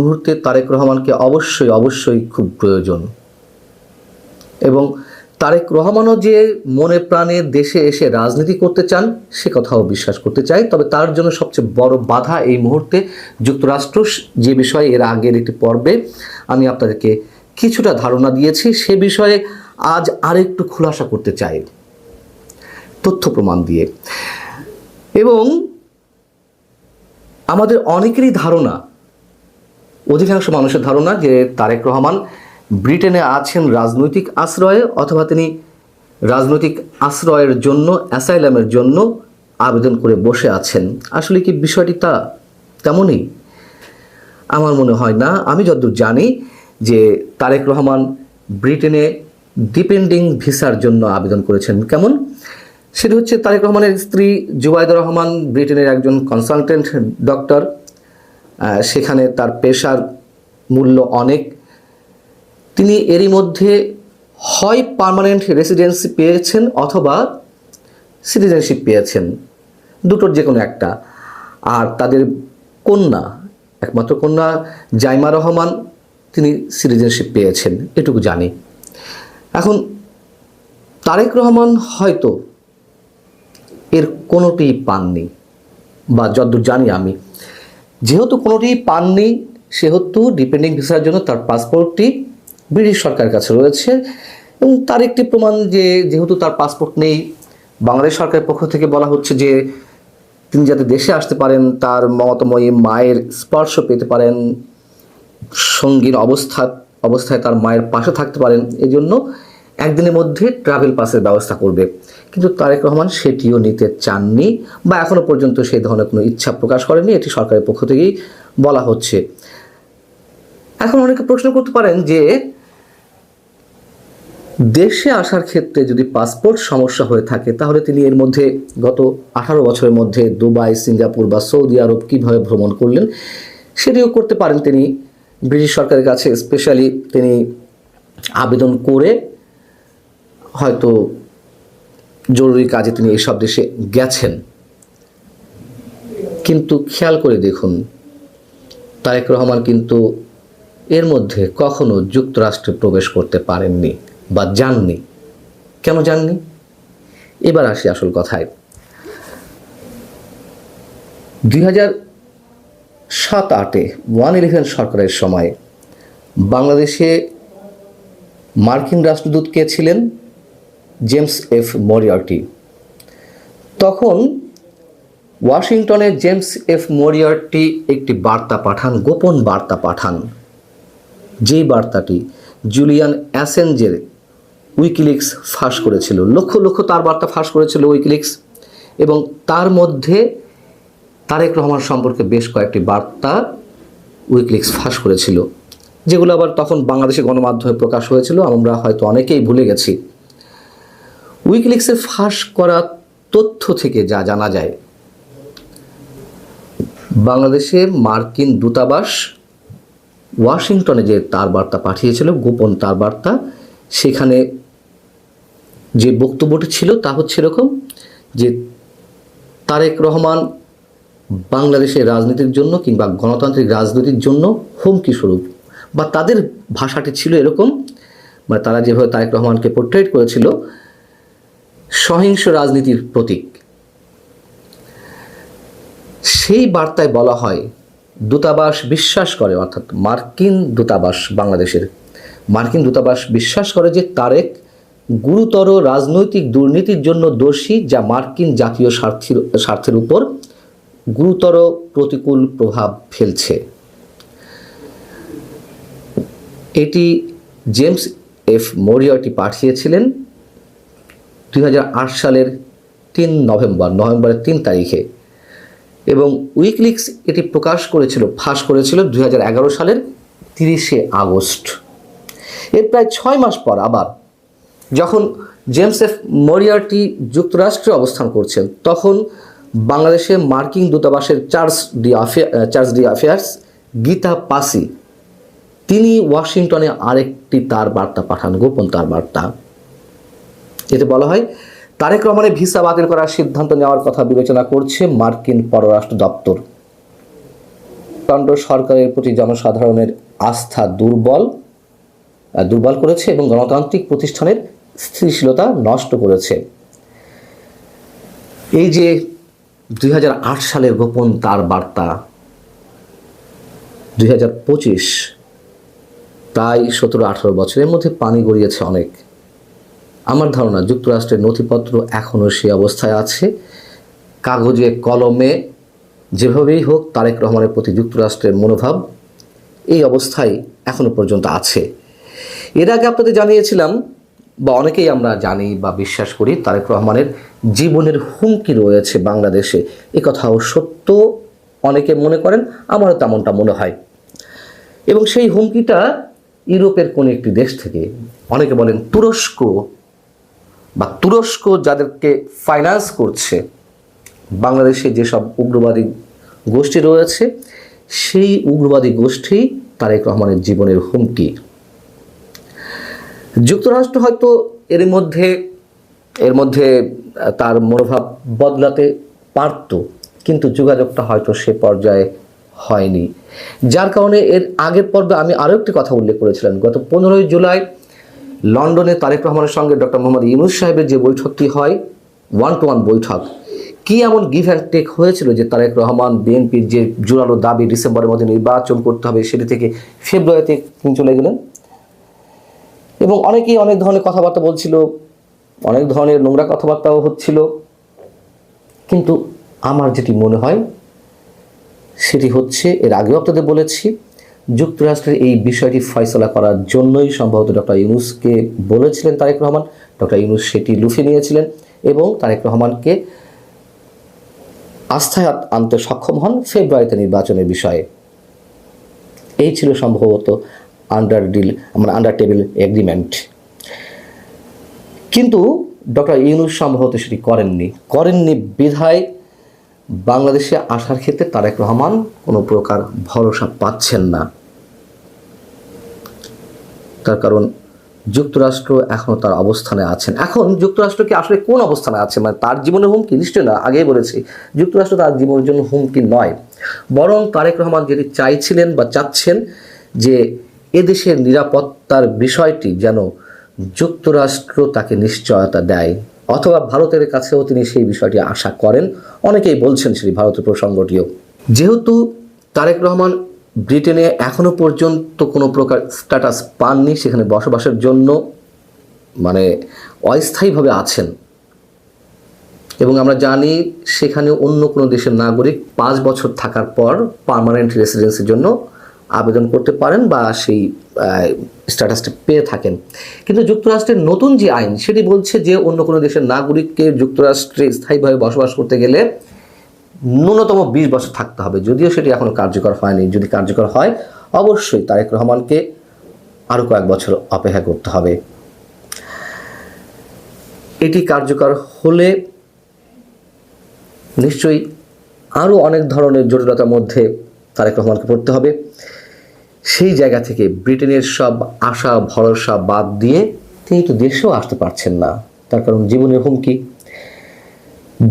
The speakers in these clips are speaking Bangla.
মুহূর্তে তারেক রহমানকে অবশ্যই অবশ্যই খুব প্রয়োজন, এবং তারেক রহমানও যে মনে প্রাণে দেশে এসে রাজনীতি করতে চান সে কথাও বিশ্বাস করতে চাই। তবে তার জন্য সবচেয়ে বড় বাধা এই মুহূর্তে যুক্তরাষ্ট্র, যে বিষয়ে এর আগের একটি পর্বে আমি আপনাদেরকে কিছুটা ধারণা দিয়েছি, সে বিষয়ে আজ আরেকটু খুলাসা করতে চাই তথ্য প্রমাণ দিয়ে। এবং আমাদের অনেকেরই ধারণা, অধিকাংশ মানুষের ধারণা যে তারেক রহমান ব্রিটেনে আছেন রাজনৈতিক আশ্রয়ে, অথবা তিনি রাজনৈতিক আশ্রয়ের জন্য, অ্যাসাইলামের জন্য আবেদন করে বসে আছেন। আসলে কি বিষয়টি তেমনই? আমার মনে হয় না। আমি যতদূর জানি যে তারেক রহমান ব্রিটেনে ডিপেন্ডিং ভিসার জন্য আবেদন করেছেন। কেমন? সেটা হচ্ছে, তারেক রহমানের স্ত্রী জুবাইদা রহমান ব্রিটেনের একজন কনসালটেন্ট ডক্টর। সেখানে তার পেশার মূল্য অনেক। তিনি এরই মধ্যে হয় পার্মানেন্ট রেসিডেন্সি পেয়েছেন অথবা সিটিজেনশিপ পেয়েছেন, দুটোর যে কোনো একটা। আর তাদের কন্যা, একমাত্র কন্যা জাইমা রহমান, তিনি সিটিজেনশিপ পেয়েছেন, এটুকু জানি। এখন তারেক রহমান হয়তো এর কোনোটি পাননি, বা যতদূর জানি আমি, যেহেতু কোনোটি পাননি সেহেতু ডিপেন্ডিং ভিসার জন্য তার পাসপোর্টটি ব্রিটিশ সরকারের কাছে রয়েছে। এবং তার একটি প্রমাণ যে যেহেতু তার পাসপোর্ট নেই, বাংলাদেশ সরকারের পক্ষ থেকে বলা হচ্ছে যে তিনি যাতে দেশে আসতে পারেন, তার মমতাময়ী মায়ের স্পর্শ পেতে পারেন, সঙ্গীর অবস্থায় তার মায়ের পাশে থাকতে পারেন, এজন্য একদিনের মধ্যে ট্রাভেল পাসের ব্যবস্থা করবে। কিন্তু তারেক রহমান সেটিও নিতে চাননি, বা এখনো পর্যন্ত সেই ধরনের কোনো ইচ্ছা প্রকাশ করেনি। এটি সরকারের পক্ষ থেকেই বলা হচ্ছে। এখন অনেকে প্রশ্ন করতে পারেন যে দেশে আসার ক্ষেত্রে যদি পাসপোর্ট সমস্যা হয়ে থাকে, তাহলে তিনি এর মধ্যে গত 18 বছরের মধ্যে দুবাই, সিঙ্গাপুর বা সৌদি আরব কীভাবে ভ্রমণ করলেন, সেটিও করতে পারেন তিনি ব্রিটিশ সরকারের কাছে। স্পেশালি তিনি আবেদন করে হয়তো জরুরি কাজে তিনি এইসব দেশে গেছেন। কিন্তু খেয়াল করে দেখুন, তারেক রহমান কিন্তু এর মধ্যে কখনো যুক্তরাষ্ট্রে প্রবেশ করতে পারেননি বা যাননি। কেন যাননি? এবার আসি আসল কথায়। 2007-08 111 সরকারের সময় বাংলাদেশে মার্কিন রাষ্ট্রদূত কে ছিলেন? James F Moriarty. তখন ওয়াশিংটনে জেমস এফ মরিয়ার্টি একটি বার্তা পাঠান, গোপন বার্তা পাঠান, যেই বার্তাটি জুলিয়ান অ্যাসেঞ্জের উইকিলিক্স ফাঁস করেছিল। লক্ষ লক্ষ তার বার্তা ফাঁস করেছিল উইকিলিক্স, এবং তার মধ্যে তারেক রহমান সম্পর্কে বেশ কয়েকটি বার্তা উইকিলিক্স ফাঁস করেছিল, যেগুলো আবার তখন বাংলাদেশে গণমাধ্যমে প্রকাশ হয়েছিল। আমরা হয়তো অনেকেই ভুলে গেছি। উইকিলিক্সের ফাঁস করা তথ্য থেকে যা জানা যায়, বাংলাদেশে মার্কিন দূতাবাস ওয়াশিংটনে যে তার বার্তা পাঠিয়েছিল, গোপন তার বার্তা, সেখানে যে বক্তব্যটি ছিল তা হচ্ছে এরকম যে তারেক রহমান বাংলাদেশের রাজনীতির জন্য কিংবা গণতান্ত্রিক রাজনীতির জন্য হুমকি স্বরূপ, বা তাদের ভাষাটি ছিল এরকম, মানে তারা যেভাবে তারেক রহমানকে পোর্ট্রেট করেছিল, সহিংস রাজনীতির প্রতীক। সেই বার্তায় বলা হয়, দূতাবাস বিশ্বাস করে, অর্থাৎ মার্কিন দূতাবাস, বাংলাদেশের মার্কিন দূতাবাস বিশ্বাস করে যে তারেক গুরুতর রাজনৈতিক দুর্নীতির জন্য দোষী, যা মার্কিন জাতীয় স্বার্থের উপর গুরুতর প্রতিকূল প্রভাব ফেলছে। এটি জেমস এফ মরিয়ার্টি পাঠিয়েছিলেন 2008 সালের নভেম্বরের 3 তারিখে, এবং উইকিলিক্স এটি ফাঁস করেছিল 2011 সালের 30 আগস্ট। এর প্রায় 6 মাস পর আবার যখন জেমস এফ মরিয়ার্টি যুক্তরাষ্ট্রে অবস্থান করছেন, তখন বাংলাদেশে মার্কিন দূতাবাসের চার্জ ডি অ্যাফেয়ার্স গীতা পাসি, তিনি ওয়াশিংটনে আরেকটি তার বার্তা পাঠান, গোপন তার বার্তা। এতে বলা হয়, তারেক রহমানের ভিসা বাতিল করার সিদ্ধান্ত নেওয়ার কথা বিবেচনা করছে মার্কিন পররাষ্ট্র দপ্তর। কর্মকাণ্ড সরকারের প্রতি জনসাধারণের আস্থা দুর্বল করেছে এবং গণতান্ত্রিক প্রতিষ্ঠানের স্থিতিশীলতা নষ্ট করেছে। এই যে 2008 সালের গোপন তার বার্তা, 2025 প্রায় 17-18 বছরের মধ্যে পানি গড়িয়েছে অনেক। আমার ধারণা যুক্তরাষ্ট্রের নথিপত্র এখনও সেই অবস্থায় আছে। কাগজে কলমে যেভাবেই হোক তারেক রহমানের প্রতি যুক্তরাষ্ট্রের মনোভাব এই অবস্থায় এখনো পর্যন্ত আছে। এর আগে আপনাদের জানিয়েছিলাম, বা অনেকেই আমরা জানি বা বিশ্বাস করি, তারেক রহমানের জীবনের হুমকি রয়েছে বাংলাদেশে। এ কথাও সত্য, অনেকে মনে করেন, আমারও তেমনটা মনে হয়। এবং সেই হুমকিটা ইউরোপের কোন একটি দেশ থেকে, অনেকে বলেন তুরস্ক যাদেরকে ফাইন্যান্স করছে বাংলাদেশে যেসব উগ্রবাদী গোষ্ঠী রয়েছে, সেই উগ্রবাদী গোষ্ঠী তারেক রহমানের জীবনের হুমকি। যুক্তরাষ্ট্র হয়তো এর মধ্যে তার মনোভাব বদলাতে পারত, কিন্তু যোগাযোগটা হয়তো সে পর্যায়ে হয়নি। যার কারণে এর আগের পর্বে আমি আরও একটি কথা উল্লেখ করেছিলাম। গত 15 জুলাই লন্ডনে তারেক রহমানের সঙ্গে ডক্টর মোহাম্মদ ইউনূস সাহেবের যে বৈঠকটি হয়, 1-to-1 বৈঠক, কি এমন গিভ অ্যান্ড টেক হয়েছিল যে তারেক রহমান বিএনপির যে জোরালো দাবি ডিসেম্বরের মধ্যে নির্বাচন করতে হবে, সেটি থেকে ফেব্রুয়ারিতে তিনি চলে গেলেন। এবং অনেকেই অনেক ধরনের কথাবার্তা বলছিল, অনেক ধরনের নোংরা কথাবার্তাও হচ্ছিল, কিন্তু আমার যেটি মনে হয় সেটি হচ্ছে, এর আগেও আপনাদের বলেছি, যুক্তরাষ্ট্রের এই বিষয়টি ফয়সলা করার জন্যই সম্ভবত ডক্টর ইউনূসকে বলেছিলেন তারেক রহমান। ডক্টর ইউনূস সেটি লুফে নিয়েছিলেন এবং তারেক রহমানকে আস্থায় আনতে সক্ষম হন ফেব্রুয়ারিতে নির্বাচনের বিষয়ে। এই ছিল সম্ভবত আন্ডার টেবিল এগ্রিমেন্ট। কিন্তু ডক্টর ইউনূস সম্ভবত সেটি করেননি বিধায় বাংলাদেশে আসার ক্ষেত্রে তারেক রহমান কোনো প্রকার ভরসা পাচ্ছেন না। তার কারণ যুক্তরাষ্ট্র এখনও তার অবস্থানে আছেন। এখন যুক্তরাষ্ট্র কি আসলে কোন অবস্থানে আছে, মানে তার জীবনের হুমকি? নিশ্চয় না। আগেই বলেছি, যুক্তরাষ্ট্র তার জীবনের জন্য হুমকি নয়, বরং তারেক রহমান যেটি চাইছিলেন বা চাচ্ছেন যে এদেশের নিরাপত্তার বিষয়টি যেন যুক্তরাষ্ট্র তাকে নিশ্চয়তা দেয়, অথবা ভারতের কাছেও তিনি সেই বিষয়টি আশা করেন। অনেকেই বলছেন সেটি ভারতের প্রসঙ্গটিও। যেহেতু তারেক রহমান ব্রিটেনে এখনো পর্যন্ত কোনো প্রকার স্ট্যাটাস পাননি, সেখানে বসবাসের জন্য মানে অস্থায়ীভাবে আছেন, এবং আমরা জানি সেখানে অন্য কোনো দেশের নাগরিক 5 বছর থাকার পর পার্মানেন্ট রেসিডেন্সির জন্য আবেদন করতে পারেন বা সেই স্ট্যাটাসটা পেয়ে থাকেন। কিন্তু যুক্তরাষ্ট্রের নতুন যে আইন, সেটি বলছে যে অন্য কোনো দেশের নাগরিককে যুক্তরাষ্ট্রে স্থায়ীভাবে বসবাস করতে গেলে ন্যূনতম 20 বছর থাকতে হবে। যদিও সেটি এখনো কার্যকর হয়নি। যদি কার্যকর হয়, অবশ্যই তারেক রহমানকে আরও কয়েক বছর অপেক্ষা করতে হবে। এটি কার্যকর হলে নিশ্চয়ই আরও অনেক ধরনের জটিলতার মধ্যে তারেক রহমানকে পড়তে হবে। সেই জায়গা থেকে ব্রিটেনের সব আশা ভরসা বাদ দিয়ে তিনি তো দেশেও আসতে পারছেন না, তার কারণ জীবনের হুমকি।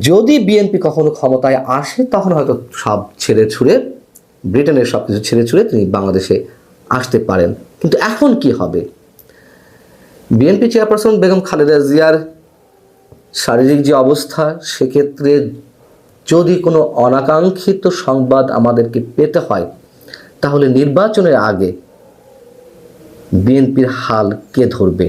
যদি বিএনপি কখনো ক্ষমতায় আসে, তখন হয়তো সব ছেড়ে ছুড়ে, ব্রিটেনের সব কিছু ছেড়ে ছুড়ে তিনি বাংলাদেশে আসতে পারেন। কিন্তু এখন কি হবে? বিএনপি চেয়ারপারসন বেগম খালেদা জিয়ার শারীরিক যে অবস্থা, সেক্ষেত্রে যদি কোনো অনাকাঙ্ক্ষিত সংবাদ আমাদেরকে পেতে হয়, তাহলে নির্বাচনের আগে বিএনপির হাল কে ধরবে?